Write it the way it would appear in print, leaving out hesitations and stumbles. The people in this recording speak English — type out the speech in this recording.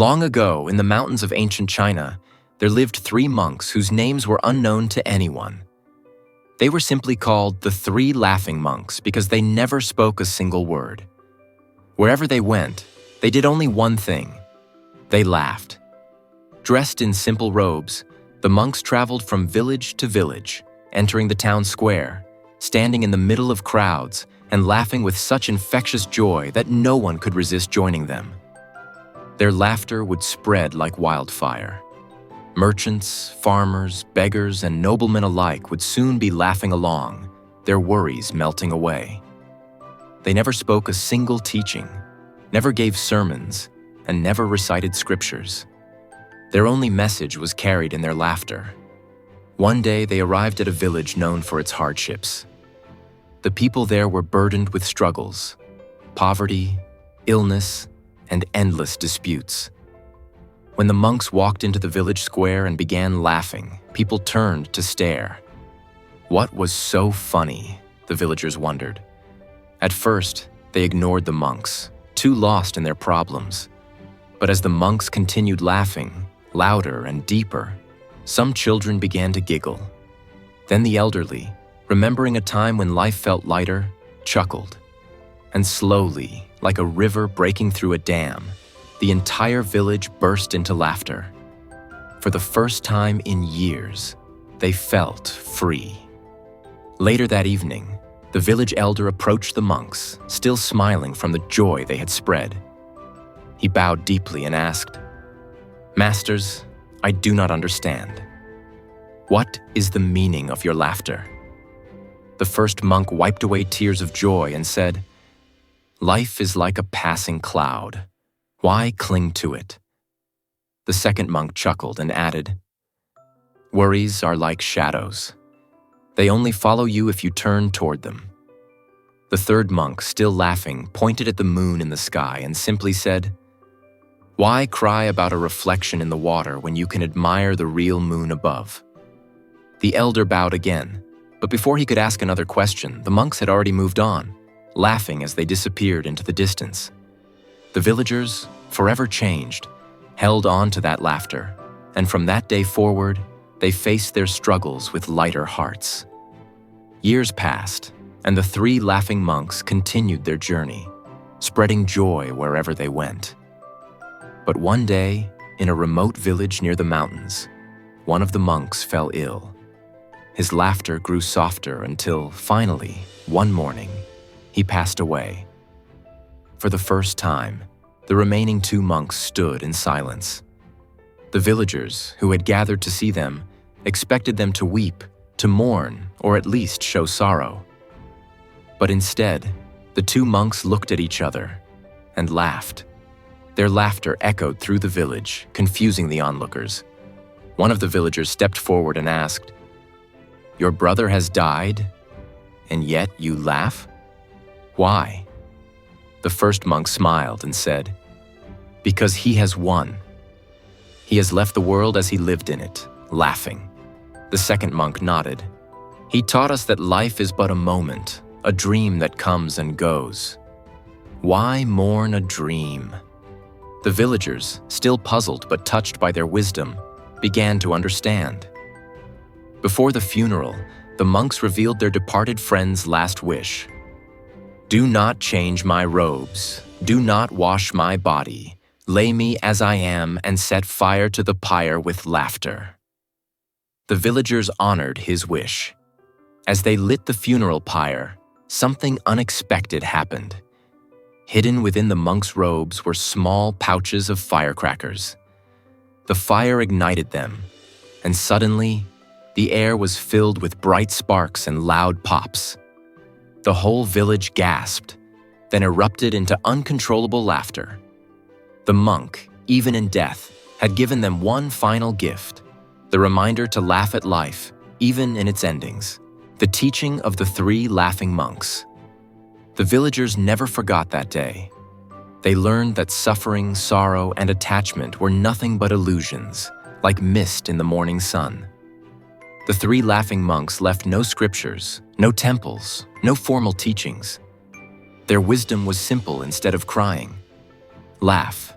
Long ago, in the mountains of ancient China, there lived 3 monks whose names were unknown to anyone. They were simply called the 3 Laughing Monks because they never spoke a single word. Wherever they went, they did only one thing. They laughed. Dressed in simple robes, the monks traveled from village to village, entering the town square, standing in the middle of crowds, and laughing with such infectious joy that no one could resist joining them. Their laughter would spread like wildfire. Merchants, farmers, beggars, and noblemen alike would soon be laughing along, their worries melting away. They never spoke a single teaching, never gave sermons, and never recited scriptures. Their only message was carried in their laughter. One day they arrived at a village known for its hardships. The people there were burdened with struggles, poverty, illness, and endless disputes. When the monks walked into the village square and began laughing, people turned to stare. What was so funny, the villagers wondered. At first, they ignored the monks, too lost in their problems. But as the monks continued laughing, louder and deeper, some children began to giggle. Then the elderly, remembering a time when life felt lighter, chuckled. And slowly, like a river breaking through a dam, the entire village burst into laughter. For the first time in years, they felt free. Later that evening, the village elder approached the monks, still smiling from the joy they had spread. He bowed deeply and asked, "Masters, I do not understand. What is the meaning of your laughter?" The first monk wiped away tears of joy and said, "Life is like a passing cloud. Why cling to it?" The second monk chuckled and added, "Worries are like shadows. They only follow you if you turn toward them." The third monk, still laughing, pointed at the moon in the sky and simply said, "Why cry about a reflection in the water when you can admire the real moon above?" The elder bowed again, but before he could ask another question, the monks had already moved on, laughing as they disappeared into the distance. The villagers, forever changed, held on to that laughter, and from that day forward, they faced their struggles with lighter hearts. Years passed, and the 3 laughing monks continued their journey, spreading joy wherever they went. But one day, in a remote village near the mountains, one of the monks fell ill. His laughter grew softer until, finally, one morning, he passed away. For the first time, the remaining 2 monks stood in silence. The villagers, who had gathered to see them, expected them to weep, to mourn, or at least show sorrow. But instead, the 2 monks looked at each other and laughed. Their laughter echoed through the village, confusing the onlookers. One of the villagers stepped forward and asked, "Your brother has died, and yet you laugh? Why?" The first monk smiled and said, "Because he has won. He has left the world as he lived in it, laughing." The second monk nodded. "He taught us that life is but a moment, a dream that comes and goes. Why mourn a dream?" The villagers, still puzzled but touched by their wisdom, began to understand. Before the funeral, the monks revealed their departed friend's last wish. "Do not change my robes, do not wash my body, lay me as I am and set fire to the pyre with laughter." The villagers honored his wish. As they lit the funeral pyre, something unexpected happened. Hidden within the monks' robes were small pouches of firecrackers. The fire ignited them, and suddenly, the air was filled with bright sparks and loud pops. The whole village gasped, then erupted into uncontrollable laughter. The monk, even in death, had given them one final gift, the reminder to laugh at life, even in its endings. The teaching of the 3 laughing monks. The villagers never forgot that day. They learned that suffering, sorrow, and attachment were nothing but illusions, like mist in the morning sun. The 3 laughing monks left no scriptures, no temples, no formal teachings. Their wisdom was simple instead of crying. Laugh,